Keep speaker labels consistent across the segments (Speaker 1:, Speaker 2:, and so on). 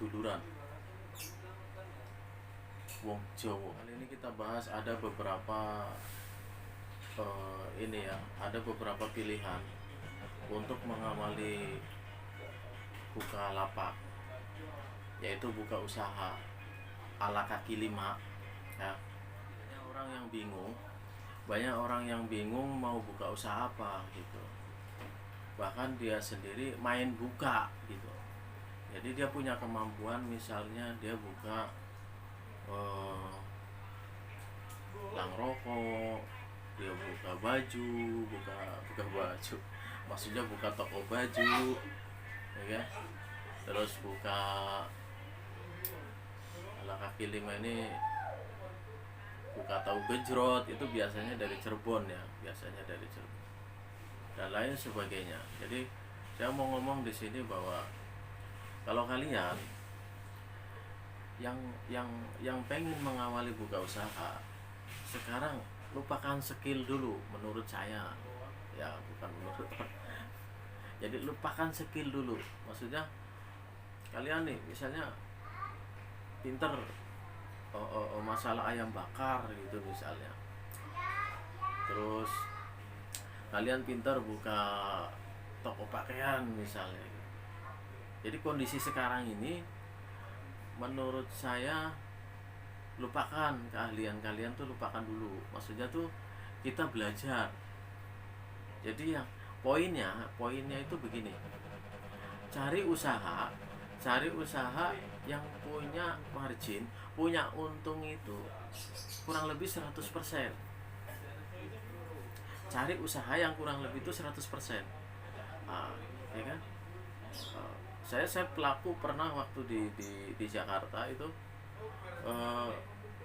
Speaker 1: seduluran wong Jawa. Kali ini kita bahas ada beberapa ini ya, ada beberapa pilihan untuk mengawali buka lapak, yaitu buka usaha ala kaki lima ya. Banyak orang yang bingung mau buka usaha apa gitu, bahkan dia sendiri main buka gitu. Jadi dia punya kemampuan, misalnya dia buka lang rokok, dia buka baju, buka baju, maksudnya buka toko baju, ya kan? Terus buka ala kaki lima ini, buka tahu gejrot, itu biasanya dari Cirebon ya, dan lain sebagainya. Jadi saya mau ngomong di sini bahwa kalau kalian yang pengen mengawali buka usaha sekarang, lupakan skill dulu menurut saya ya, bukan menurut jadi lupakan skill dulu. Maksudnya kalian nih misalnya pinter masalah ayam bakar gitu misalnya, terus kalian pinter buka toko pakaian misalnya. Jadi kondisi sekarang ini menurut saya lupakan keahlian kalian tuh, lupakan dulu. Maksudnya tuh kita belajar. Jadi yang poinnya itu begini, cari usaha yang punya margin, punya untung itu kurang lebih 100%. Cari usaha yang kurang lebih itu 100%. Ya kan? Saya pelaku pernah waktu di Jakarta itu,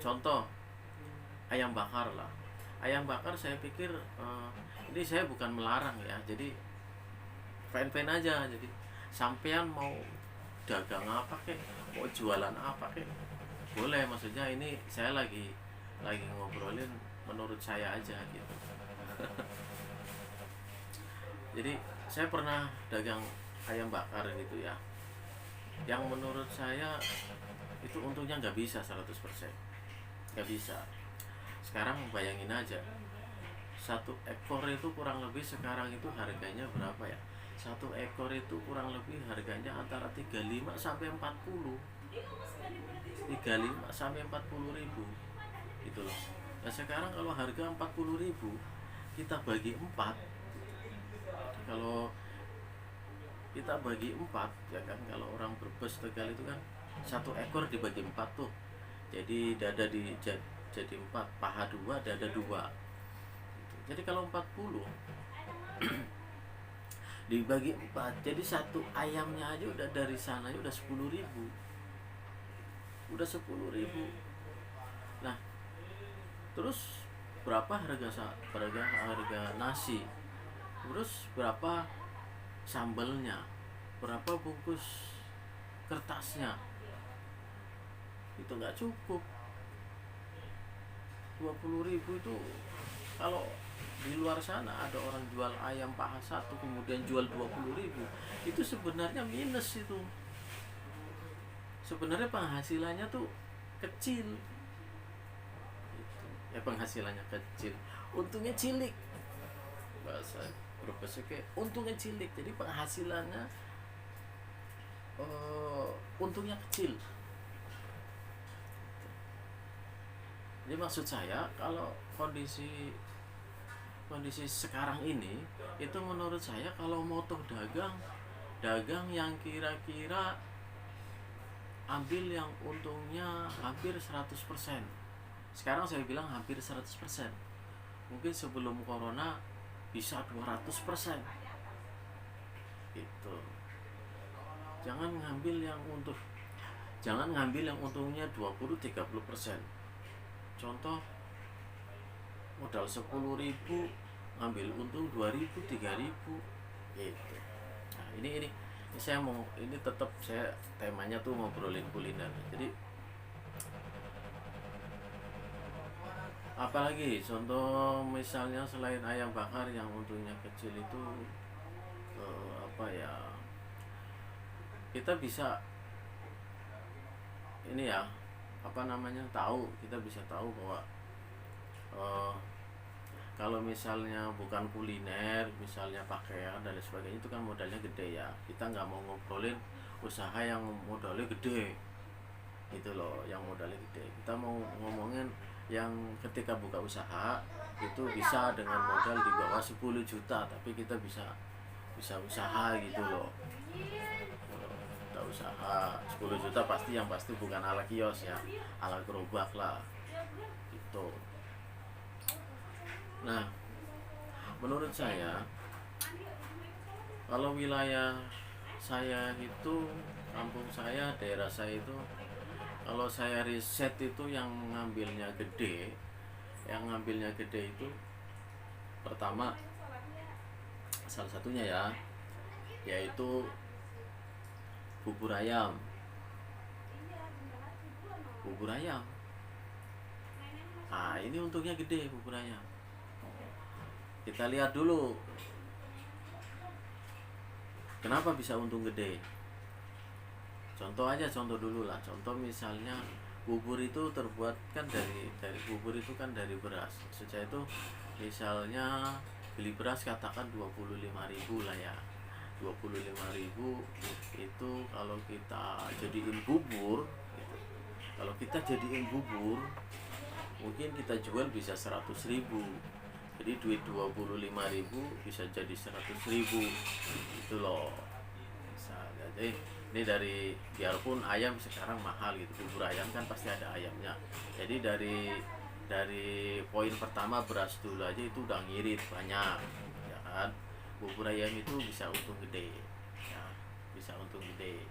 Speaker 1: contoh ayam bakar lah. Ayam bakar saya pikir, ini saya bukan melarang ya, jadi fan aja. Jadi sampean mau dagang apa kek, mau jualan apa kek, boleh. Maksudnya ini saya lagi ngobrolin menurut saya aja gitu. Jadi saya pernah dagang ayam bakar gitu ya, yang menurut saya itu untungnya nggak bisa 100%, nggak bisa. Sekarang bayangin aja, satu ekor itu kurang lebih sekarang itu harganya berapa ya? Satu ekor itu kurang lebih harganya antara 35 sampai 40 ribu gitu loh. Nah sekarang kalau harga 40 ribu kita bagi 4, kalau kita bagi 4 ya kan, kalau orang Brebes Tegal itu kan satu ekor dibagi 4 tuh, jadi dada jadi 4, paha 2, dada 2. Jadi kalau 40 dibagi 4, jadi satu ayamnya aja udah dari sana udah 10 ribu. Nah terus berapa harga nasi, terus berapa sambelnya, berapa bungkus kertasnya, itu nggak cukup. 20 ribu itu, kalau di luar sana ada orang jual ayam paha 1 kemudian jual 20 ribu, itu sebenarnya minus. Itu sebenarnya penghasilannya tuh kecil ya, penghasilannya kecil, untungnya cilik. Bahasa Brebes kayak untungnya cilik, jadi penghasilannya untungnya kecil. Jadi maksud saya, kalau kondisi sekarang ini itu menurut saya, kalau mau toh dagang yang kira-kira ambil yang untungnya hampir 100%. Sekarang saya bilang hampir 100%. Mungkin sebelum corona bisa 200% gitu. Jangan ngambil yang untungnya 20-30%. Contoh, modal 10 ribu ngambil untung 2 ribu 3 ribu gitu. Nah ini saya mau, ini tetap saya temanya tuh ngobrolin kuliner. Jadi apalagi contoh misalnya selain ayam bakar yang untungnya kecil itu, apa ya, kita bisa ini ya, apa namanya, kita bisa tahu bahwa eh, kalau misalnya bukan kuliner, misalnya pakaian dan lain sebagainya, itu kan modalnya gede ya. Kita nggak mau ngobrolin usaha yang modalnya gede gitu loh, yang modalnya gede. Kita mau ngomongin yang ketika buka usaha itu bisa dengan modal di bawah 10 juta, tapi kita bisa bisa usaha gitu loh. Kita usaha 10 juta pasti, yang pasti bukan ala kios ya, ala gerobak lah gitu. Nah, menurut saya kalau wilayah saya itu, kampung saya, daerah saya itu, kalau saya riset itu yang ngambilnya gede itu pertama, salah satunya ya, yaitu bubur ayam. Bubur ayam, nah ini untungnya gede bubur ayam. Kita lihat dulu kenapa bisa untung gede. Contoh dulu lah. Contoh misalnya bubur itu terbuat kan dari bubur itu kan dari beras. Maksud itu misalnya beli beras katakan 25.000 lah ya. 25.000 itu kalau kita jadiin bubur gitu. Kalau kita jadiin bubur mungkin kita jual bisa 100.000. Jadi duit 25.000 bisa jadi 100.000 gitu loh. Jadi ini biarpun ayam sekarang mahal gitu, bubur ayam kan pasti ada ayamnya. Jadi dari poin pertama beras dulu aja itu udah ngirit banyak ya kan. Bubur ayam itu bisa untung gede ya, bisa untung gede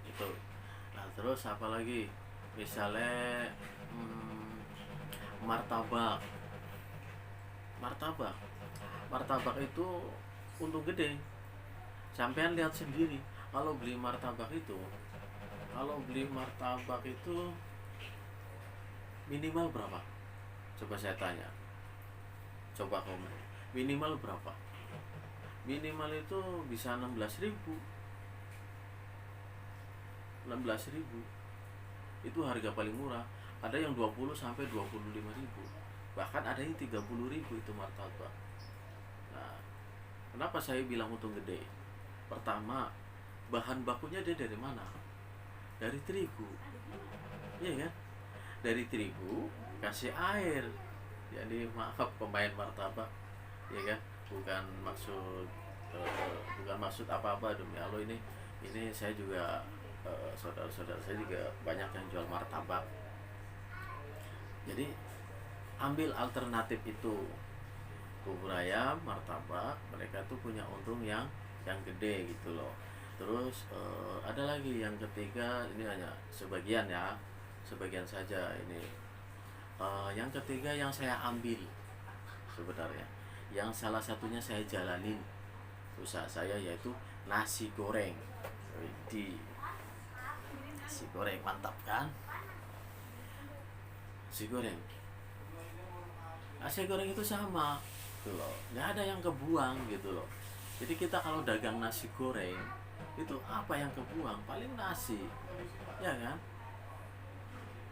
Speaker 1: itu. Nah terus apa lagi, misalnya martabak. Martabak itu untung gede. Sampean lihat sendiri, kalau beli martabak itu minimal berapa? Coba saya tanya, coba komen, minimal berapa? Minimal itu bisa 16.000. 16.000 itu harga paling murah. Ada yang 20 sampai 25.000, bahkan ada yang 30.000 itu martabak. Nah, kenapa saya bilang untung gede? Pertama, bahan bakunya dia dari mana? Dari terigu, iya kan? Dari terigu kasih air. Jadi maaf pemain martabak, ya kan? Bukan maksud apa-apa demi Allah, ini saya juga saudara-saudara saya juga banyak yang jual martabak. Jadi ambil alternatif itu, bubur ayam, martabak, mereka tuh punya untung yang gede gitu loh. Terus ada lagi yang ketiga, ini hanya sebagian ya, sebagian saja ini. Yang ketiga yang saya ambil sebenarnya, yang salah satunya saya jalanin usaha saya, yaitu nasi goreng. Di nasi goreng mantap kan? Nasi goreng itu sama gitu loh, nggak ada yang kebuang gitu loh. Jadi kita kalau dagang nasi goreng itu apa yang kebuang? Paling nasi, ya kan?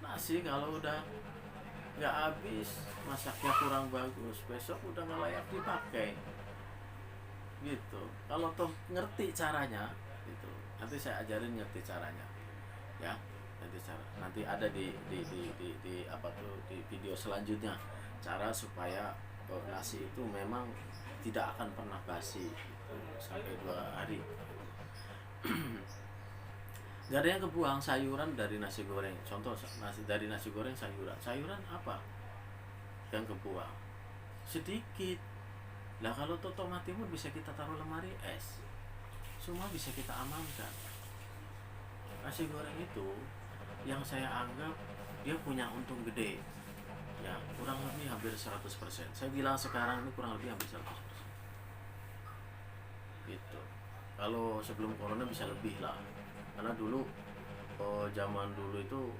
Speaker 1: Nasi kalau udah nggak habis, masaknya kurang bagus, besok udah nggak layak dipakai gitu. Kalau toh ngerti caranya gitu, nanti saya ajarin ngerti caranya ya. Nanti ada di apa tuh, di video selanjutnya, cara supaya nasi itu memang tidak akan pernah basi gitu, sampai 2 hari. Gak ada yang kebuang. Sayuran dari nasi goreng, contoh dari nasi goreng, sayuran apa yang kebuang? Sedikit lah. Kalau tomat timun bisa kita taruh lemari es, semua bisa kita amankan. Nasi goreng itu yang saya anggap dia punya untung gede ya, kurang lebih hampir 100%. Saya bilang sekarang ini kurang lebih hampir 100% gitu. Kalau sebelum corona bisa lebih lah, karena dulu zaman dulu itu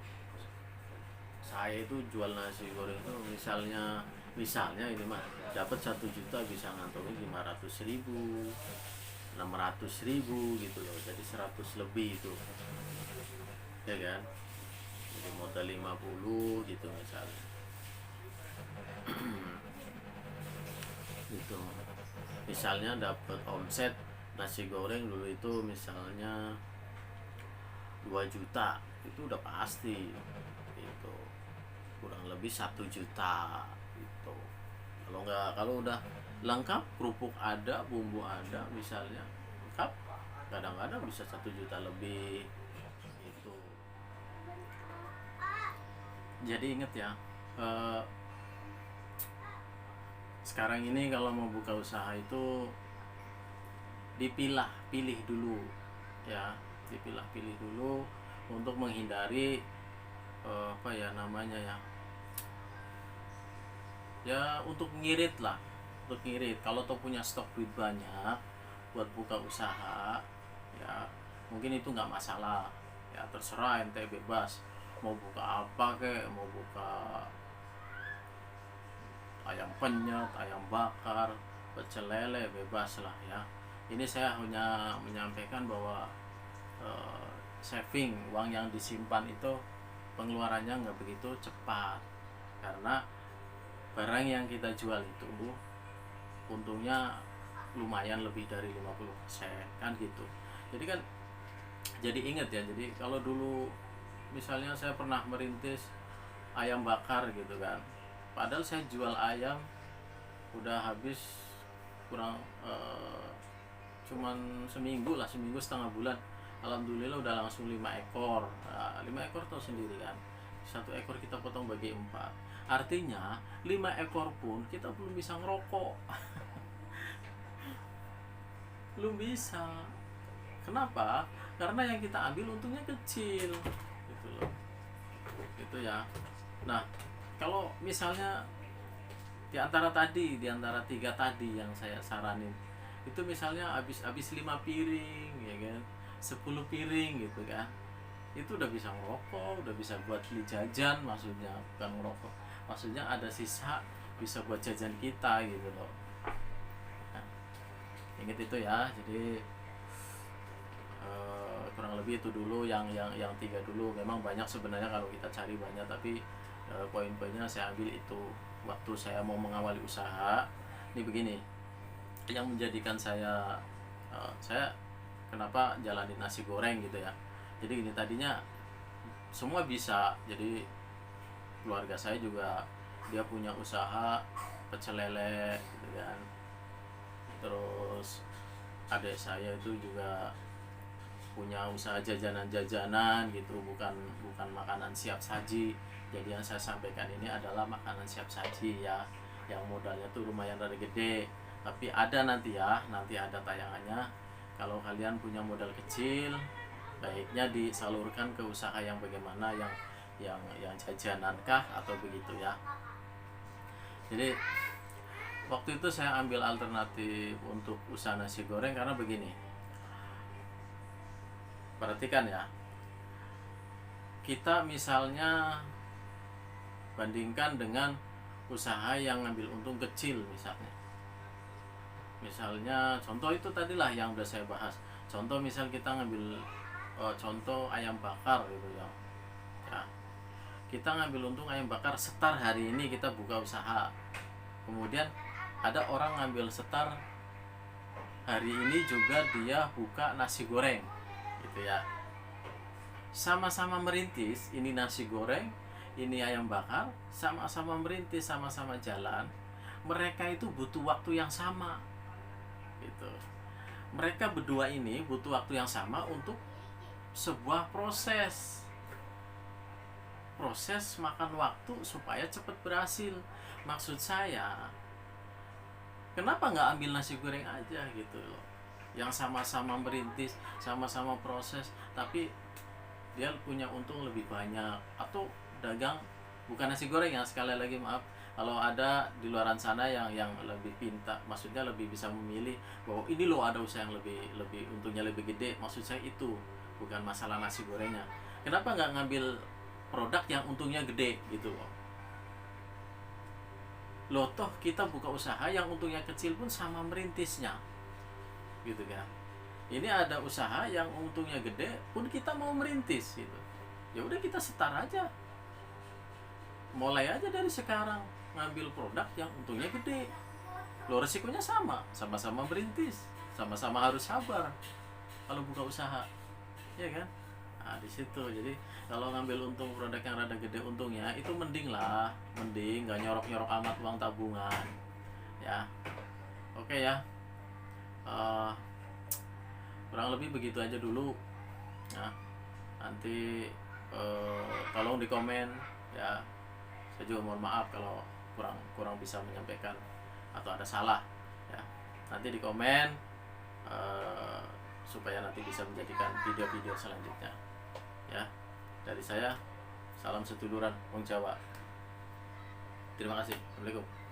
Speaker 1: saya itu jual nasi goreng itu misalnya ini mah dapat 1 juta bisa ngantongin 500.000, 600.000 gitu loh. Jadi 100 lebih itu, ya kan? jadi modal 50 gitu misalnya. Gitu, misalnya dapat omset nasi goreng dulu itu misalnya 2 juta, itu udah pasti itu kurang lebih 1 juta gitu. Kalau udah lengkap, kerupuk ada, bumbu ada misalnya lengkap, kadang-kadang bisa 1 juta lebih itu. Jadi inget ya, eh, sekarang ini kalau mau buka usaha itu pilih dulu ya, pilih dulu untuk menghindari apa ya namanya ya, untuk ngirit lah, untuk ngirit. Kalau tuh punya stok duit banyak buat buka usaha ya, mungkin itu nggak masalah ya, terserah ente, bebas mau buka apa kek, mau buka ayam penyet, ayam bakar, pecel lele, bebas lah ya. Ini saya hanya menyampaikan bahwa saving, uang yang disimpan itu pengeluarannya nggak begitu cepat, karena barang yang kita jual itu untungnya lumayan lebih dari 50% kan gitu. Jadi kan, jadi ingat ya, jadi kalau dulu misalnya saya pernah merintis ayam bakar gitu kan, padahal saya jual ayam udah habis kurang cuman seminggu lah, seminggu setengah bulan, alhamdulillah udah langsung 5 ekor. Nah, 5 ekor tuh sendiri kan, 1 ekor kita potong bagi 4, artinya 5 ekor pun kita belum bisa ngerokok. Belum bisa. Kenapa? Karena yang kita ambil untungnya kecil gitu loh, gitu ya. Nah, kalau misalnya di antara 3 tadi yang saya saranin itu, misalnya habis 5 piring ya kan, 10 piring gitu kan, itu udah bisa ngerokok, udah bisa buat beli jajan, maksudnya bukan ngerokok, maksudnya ada sisa bisa buat jajan kita gitu loh. Nah, ingat itu ya. Jadi kurang lebih itu dulu yang 3 dulu. Memang banyak sebenarnya kalau kita cari banyak, tapi poin-poinnya saya ambil itu waktu saya mau mengawali usaha. Ini begini, yang menjadikan saya kenapa jalanin nasi goreng gitu ya. Jadi gini, tadinya semua bisa, jadi keluarga saya juga dia punya usaha pecel lele gitu kan, terus adik saya itu juga punya usaha jajanan-jajanan gitu, bukan makanan siap saji. Jadi yang saya sampaikan ini adalah makanan siap saji ya, yang modalnya tuh lumayan rada gede, tapi ada nanti ya, nanti ada tayangannya. Kalau kalian punya modal kecil, baiknya disalurkan ke usaha yang bagaimana, yang jajanan kah atau begitu ya. Jadi waktu itu saya ambil alternatif untuk usaha nasi goreng karena begini, perhatikan ya, kita misalnya bandingkan dengan usaha yang ngambil untung kecil misalnya contoh itu tadilah yang udah saya bahas. Contoh misal kita ngambil contoh ayam bakar gitu ya, kita ngambil untung ayam bakar setar hari ini kita buka usaha, kemudian ada orang ngambil setar hari ini juga dia buka nasi goreng gitu ya, sama-sama merintis, ini nasi goreng, ini ayam bakar, sama-sama merintis, sama-sama jalan. Mereka itu butuh waktu yang sama gitu. Mereka berdua ini butuh waktu yang sama untuk sebuah proses makan waktu supaya cepat berhasil. Maksud saya, kenapa nggak ambil nasi goreng aja gitu loh, yang sama-sama merintis, sama-sama proses, tapi dia punya untung lebih banyak. Atau dagang, bukan nasi goreng ya, sekali lagi maaf kalau ada di luaran sana yang lebih pintar, maksudnya lebih bisa memilih bahwa ini loh ada usaha yang lebih untungnya lebih gede. Maksud saya itu bukan masalah nasi gorengnya. Kenapa nggak ngambil produk yang untungnya gede gitu loh, toh kita buka usaha yang untungnya kecil pun sama merintisnya gitu kan. Ini ada usaha yang untungnya gede pun kita mau merintis gitu. ya udah kita start aja, mulai aja dari sekarang ngambil produk yang untungnya gede. Lo resikonya sama-sama berintis, sama-sama harus sabar kalau buka usaha, ya kan? Nah di situ jadi kalau ngambil untung produk yang rada gede untungnya itu mending lah, mending nggak nyorok-nyorok amat uang tabungan, ya. Oke ya. Eh, kurang lebih begitu aja dulu. Nah, nanti tolong di komen ya. Saya juga mohon maaf kalau kurang kurang bisa menyampaikan atau ada salah ya. Nanti di komen supaya nanti bisa menjadikan video-video selanjutnya ya. Dari saya, salam seduluran Wong Jawa. Terima kasih. Assalamualaikum.